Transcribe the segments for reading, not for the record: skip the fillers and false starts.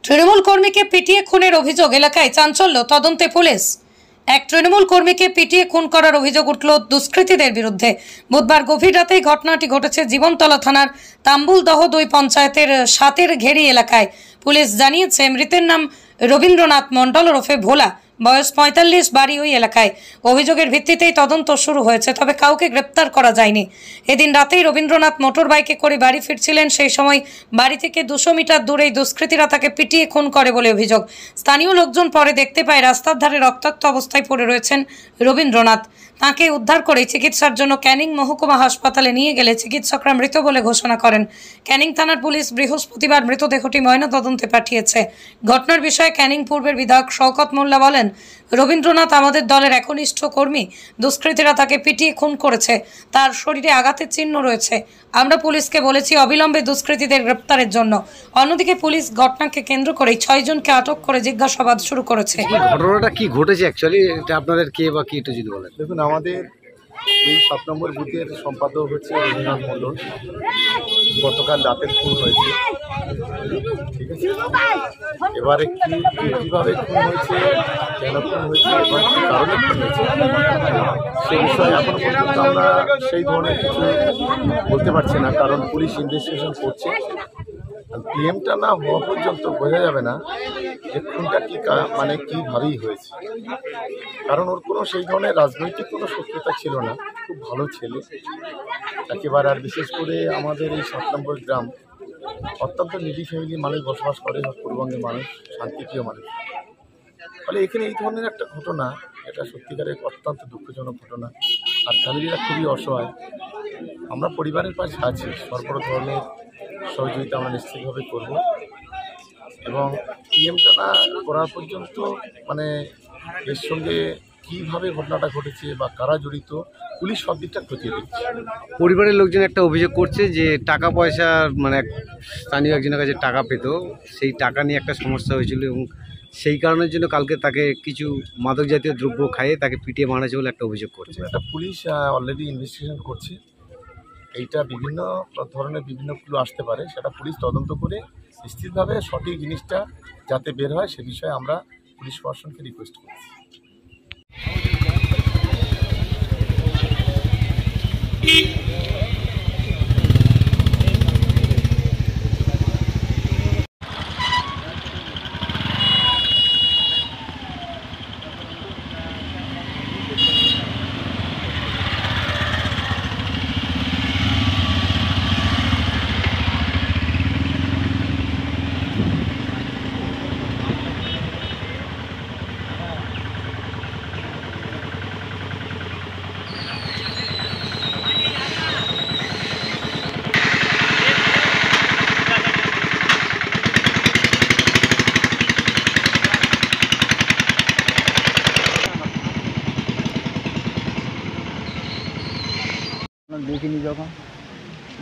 তৃণমূল কর্মীকে পিটিয়ে খুনের অভিযোগ এলাকায় চাঞ্চল্য, তদন্তে পুলিশ। এক তৃণমূল কর্মীকে পিটিয়ে খুন করার অভিযোগ উঠল দুষ্কৃতীদের বিরুদ্ধে। বুধবার গভীর রাতেই ঘটনাটি ঘটেছে জীবনতলা থানার তাম্বুলদহ 2 পঞ্চায়েতের সাতের ঘেরি এলাকায়। পুলিশ জানিয়েছে মৃতের নাম রবীন্দ্রনাথ মণ্ডল ওরফে ভোলা, বয়স 45, বাড়ি ওই এলাকায়। অভিযোগের ভিত্তিতেই তদন্ত শুরু হয়েছে, তবে কাউকে গ্রেপ্তার করা যায়নি। এদিন রাতেই রবীন্দ্রনাথ মোটর বাইকে করে বাড়ি ফিরছিলেন। সেই সময় বাড়ি থেকে 200 মিটার দূরেই দুষ্কৃতীরা তাকে পিটিয়ে খুন করে বলে অভিযোগ। স্থানীয় লোকজন পরে দেখতে পায় রাস্তার ধারে রক্তাক্ত অবস্থায় পড়ে রয়েছেন রবীন্দ্রনাথ। তাকে উদ্ধার করে চিকিৎসার জন্য ক্যানিং মহকুমা হাসপাতালে নিয়ে গেলে চিকিৎসকরা মৃত বলে ঘোষণা করেন। ক্যানিং থানার পুলিশ বৃহস্পতিবার মৃতদেহটি ময়নাতদন্তে পাঠিয়েছে। ঘটনার বিষয়ে ক্যানিং পূর্বের বিধায়ক শওকত মোল্লা বলেন, রবীন্দ্রনাথ আমাদের দলের একনিষ্ঠ কর্মী। দুষ্কৃতীরা তাকে পিটিয়ে খুন করেছে, তার শরীরে আঘাতের চিহ্ন রয়েছে। আমরা পুলিশকে বলেছি অবিলম্বে দুষ্কৃতীদের গ্রেপ্তারের জন্য। অন্যদিকে পুলিশ ঘটনাকে কেন্দ্র করে 6 জনকে আটক করে জিজ্ঞাসাবাদ শুরু করেছে। ঘটনাটা কি ঘটেছে অ্যাকচুয়ালি, এটা আপনাদের কে বা কি একটু যদি বলেন। দেখুন, আমাদের এই 7 নম্বর বুথের সম্পাদক হচ্ছে রবীন্দ্রনাথ মণ্ডল। গতকাল রাতের খুন হয়েছে, ঠিক আছে। এবারে কীভাবে খুন হয়েছে, কেন খুন হয়েছে এবং কী কারণে খুন হয়েছে সেই বিষয়ে এখনো পর্যন্ত আমরা সেই ধরনের কিছু বলতে পারছি না, কারণ পুলিশ ইনভেস্টিগেশন করছে। পিএমটা না হওয়া পর্যন্ত বোঝা যাবে না যে খুনটা কী মানে কীভাবেই হয়েছে, কারণ ওর কোনো সেই ধরনের রাজনৈতিক কোনো শত্রুতা ছিল না। খুব ভালো ছেলে একেবারে। আর বিশেষ করে আমাদের এই 7 নম্বর গ্রাম অত্যন্ত নিডি ফ্যামিলি মানুষ বসবাস করে, পূর্ববঙ্গের মানুষ, শান্তিপ্রিয় মানুষ। ফলে এখানে এই ধরনের একটা ঘটনা, এটা সত্যিকারের অত্যন্ত দুঃখজনক ঘটনা। আর ফ্যামিলিরা খুবই অসহায়। আমরা পরিবারের পাশে আছি, সর্ব ধরনের সহযোগিতা আমরা নিশ্চিতভাবে করব এবং পিএমটা না করার পর্যন্ত মানে এর সঙ্গে কীভাবে ঘটনাটা ঘটেছে বা কারা জড়িত, পুলিশ সব দিকটা খতিয়ে দিচ্ছে। পরিবারের লোকজন একটা অভিযোগ করছে যে টাকা পয়সা মানে স্থানীয় একজনের কাছে টাকা পেত, সেই টাকা নিয়ে একটা সমস্যা হয়েছিল এবং সেই কারণের জন্য কালকে তাকে কিছু মাদক জাতীয় দ্রব্য খাইয়ে তাকে পিটিয়ে মারা হয়েছে বলে একটা অভিযোগ করছে। এটা পুলিশ অলরেডি ইনভেস্টিগেশন করছে। এইটা বিভিন্ন ধরনের বিভিন্ন ক্লু আসতে পারে, সেটা পুলিশ তদন্ত করে নিশ্চিতভাবে সঠিক জিনিসটা যাতে বের হয় সে বিষয়ে আমরা পুলিশ প্রশাসনকে রিকোয়েস্ট করছি।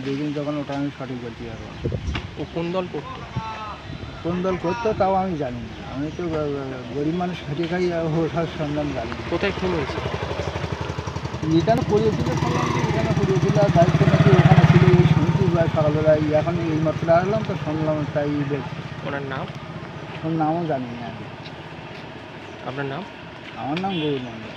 দেখিনি যখন ওটা আমি সঠিক বলতে পারবো। ও কোন দল করতো? কোন দল করতো তাও আমি জানি না। আমি তো গরিব মানুষ খেটে খাই, ওঠার সন্ধান জানি। কোথায় খুন হয়েছে? এখানে করিয়েছিল, এখানে করিয়েছিল, আর দায়িত্ব নাকি ওখানে ছিল। এই শুনছি সকালবেলায়, এখন এই মাত্র আসলাম তো শুনলাম, তাই দেখছি। ওনার নাম? ওর নামও জানি না। আপনার নাম? আমার নাম Gour Mondal.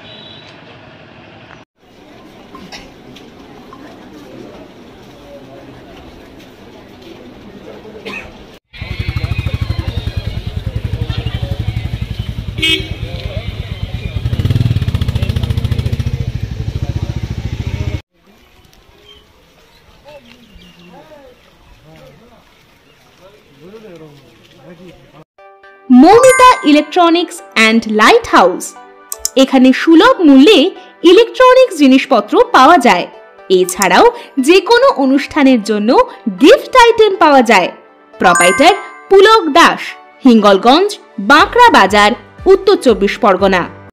Moumita electronics and light house. এখানে সুলভ মূল্যে ইলেকট্রনিক্স জিনিসপত্র পাওয়া যায়। এছাড়াও যে কোনো অনুষ্ঠানের জন্য গিফট আইটেম পাওয়া যায়। প্রোপাইটার পুলক দাস, হিঙ্গলগঞ্জ, বাঁকড়া বাজার, উত্তর 24 পরগনা।